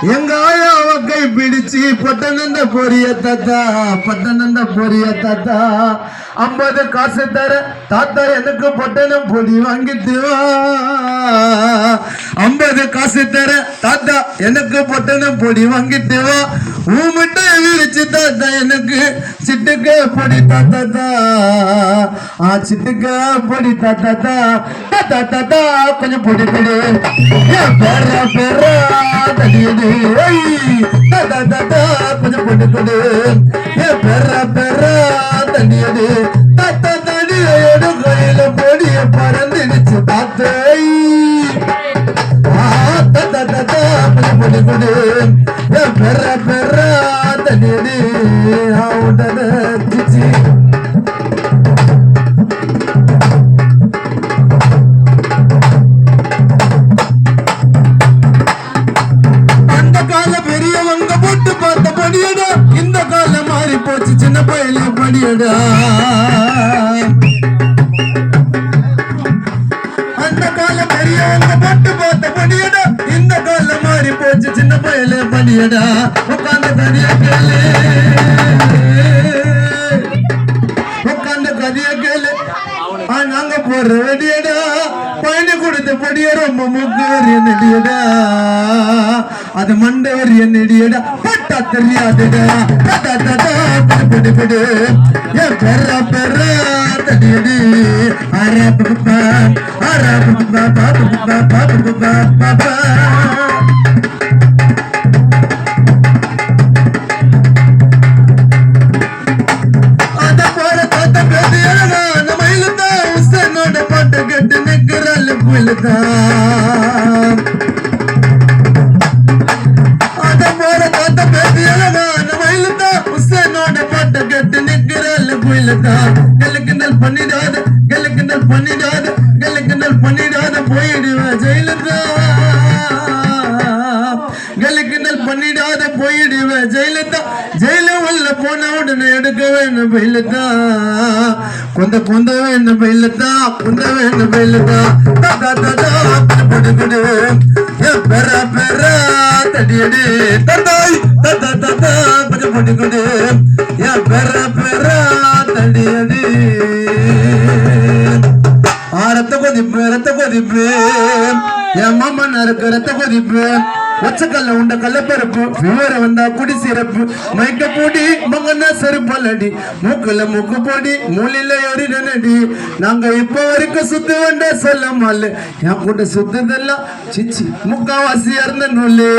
எங்க ஆயாவ கை பிடிச்சு பட்டணந்த பொரிய தாத்தா, பட்டணந்த பொரிய தாத்தா, 50 காசு தர தாத்தா எனக்கு பட்டணம் பொடி வாங்கிட்டு வா. 50 காசு தர தாத்தா எனக்கு பட்டணம் பொடி வாங்கிட்டு வா. ஊமிட்ட விரிச்சு தாத்தா எனக்கு சிட்டுக்க பொடி தாத்தா, சிட்டுக்க பொடி தாத்தா, தாத்தா தாத்தா கொஞ்சம் பொடி பொடி பேரா பேரா தடியது தாத்தா தாத்தா கொஞ்சம் பொடி பொடி பேரா பேரா தடியது தாத்தா தடியோடு கையில பொடிய பறந்துடுச்சு தாத்தை தாத்தா தாத்தா கொஞ்சம் பொடி பொடி பேரா பேரா தடியது சிச்சி. இந்த காலம் மாறி போச்சு சின்ன பையல படியடா. அந்த காலம் பெரியவங்க போட்டு பார்த்த படியடா. இந்த காலம் மாறி போச்சு சின்ன பையல படியடா. உட்கார்ந்து கதைய கேளு, உட்கார்ந்து கதைய கேளு. நாங்க போற வெடியடா பயணி கொடுத்த பொடிய ரொம்ப முக்குவரிய நெடியடா. அது மண்டவரிய நெடியடா பட்டா தெரியாதுடா. பிடி பிடி பெற பெற தடியடி அரபா அரபா பாபா. அத போற தாத்த பேசியடா நம்ம இழுத்தா உசனோட பாட்டு கெட்டு நிக்கிறல்ல புழுதா. அத போற தாத்த பேசியடா நம்ம இழுத்தா உசனோட பாட்டு கெட்டு நிக்கிறல்ல புழுதா. கலக்குதல் பண்ணிடாத கலக்குதல் பண்ணிடாத கலக்குதல் பண்ணிடாத போயிடுவ ஜெயிலதா. கலக்குதல் பண்ணிடாத போயிடுவ ஜெயிலதா. ஜெயில உள்ள போன உடனே எடுக்க வேணும் பயிலதா. கொந்த கொந்த வேணும் பயிலதா, கொந்த வேணும் பயிலதா. தாத்தா தாத்தா படுகுடு பெற பெற தடியடி தந்தாய் தாத்தா தாத்தா கொஞ்சம் படுகுடு பெற பெற தடியடி. ரத்த கொதிப்பு ரத்த கொதிப்பு என் மாமா நறுக்கு ரத்த கொதிப்பு. ஒச்சக்கல்ல உண்ட கள்ளப்பருப்பு விவரம் வந்தா குடி சிறப்பு. மைக்க போடி மங்கண்ணா செருப்பல்லடி மூக்குல மூக்கு போடி மூலில எறினடி. நாங்க இப்ப வரைக்கும் சுத்து வந்த சொல்ல மால என் கூட சுத்துதெல்லாம் சிச்சி முக்காவாசி இறந்த நூலு.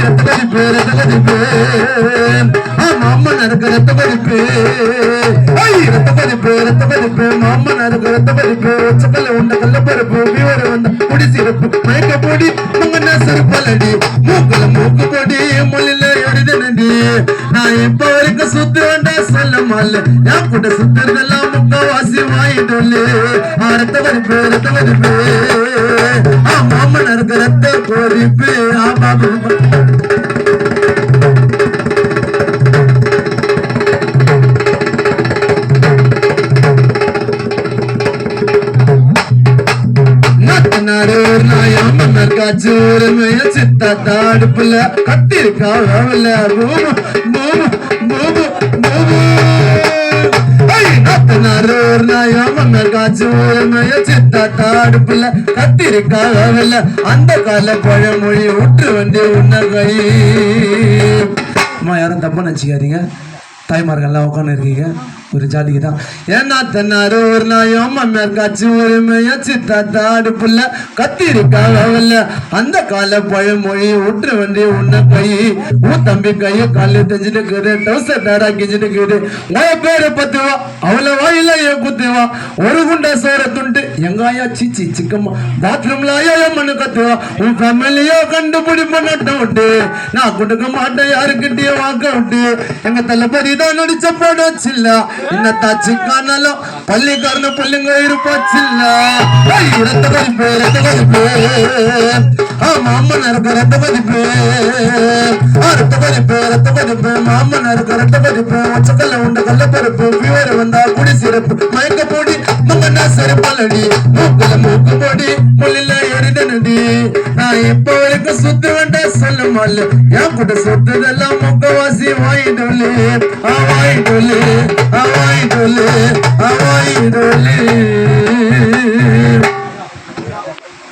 ரத்த கொதிப்பு ரத்த கொதிப்பு மாமா நறுக்கு ரத்த கொதிப்பு. ரத்த கொதிப்பு ரத்த கொதிப்பு மாமா நறுக்கு ரத்த கொதிப்பு. ஒச்சக்கல்ல உண்ட கள்ளப்பருப்பு விவரம் வந்தா குடி சிறப்பு. மைக்க போடி மங்கண்ணா செருப்பல்லடி மூக்குல மூக்கு போடி மொழில எழுதுனடி. நான் இப்ப வரைக்கும் சுத்து வேண்டா சொல்ல மால என் கூட சுத்துறதெல்லாம் முக்கவாசி வாங்கிட்டு. ரத்த வரிப்பு ரத்த வரிப்பு மாமன் இருக்க ரத்த கோரிப்பு. காச்சூரமைய சித்தா தாடுப்புல கத்திருக்காவல காச்சூரமைய சித்தா தாடுப்புல கத்திருக்காவல. அந்த கால பழமொழி விட்டு வண்டி உன்னகை. அம்மா யாரும் தப்பா நினைச்சுக்காதீங்க, தாய்மார்கள்லாம் உட்காந்து இருக்கீங்க ஒரு ஜாதிக்கு தான். ஏன்னா தென்னாரு ஒரு நாயம் காட்சி உரிமைய சித்தாத்தா அடுப்புல கத்திருக்காவல்ல. அந்த கால பழமொழி ஊற்று வண்டி உன்ன கை உன் தம்பி கைய கால தெரிஞ்சுட்டு டவுசர் தாரா கிஞ்சிட்டு உய பேரு பத்துவா அவளை வாயில குத்துவா. ஒரு குண்டா சோற துண்டு எங்காயா சிச்சி சிக்கம்மா பாத்ரூம்ல மண்ணு கத்துவா. உன் ஃபேமிலியோ கண்டுபிடி பண்ணட்ட விட்டு நான் கொடுக்க மாட்டேன் யாருக்கிட்டே வாக்க விட்டு. எங்க தளபதி தான் நடிச்ச படச்சில்ல இன்னத்தாச்சு காணலும் பள்ளிக்காரன பிள்ளைங்க இருப்பாச்சில்ல. ரத்த கொதிப்பு ரத்த கொதிப்பு மாமன் இருக்க ரத்த கொதிப்பு. ரத்த கொதிப்பு ரத்த கொதிப்பு மாமன் இருக்க ரத்த கொதிப்பு. ஒச்சக்கல்ல உண்ட கள்ளப்பருப்பு விவரம் வந்தா குடி சிறப்பு. மயக்க போடி மங்கண்ணா செருப்பல்லடி மூக்குல மூக்கு போடி மொழில எழுதனடி. நான் இப்ப வரைக்கும் சுத்து வேண்டாம் சொல்லுமால என் கூட சொத்ததெல்லாம் முக்கவாசி வாங்கிட்டுள்ளே வாங்கிட்டுள்ளே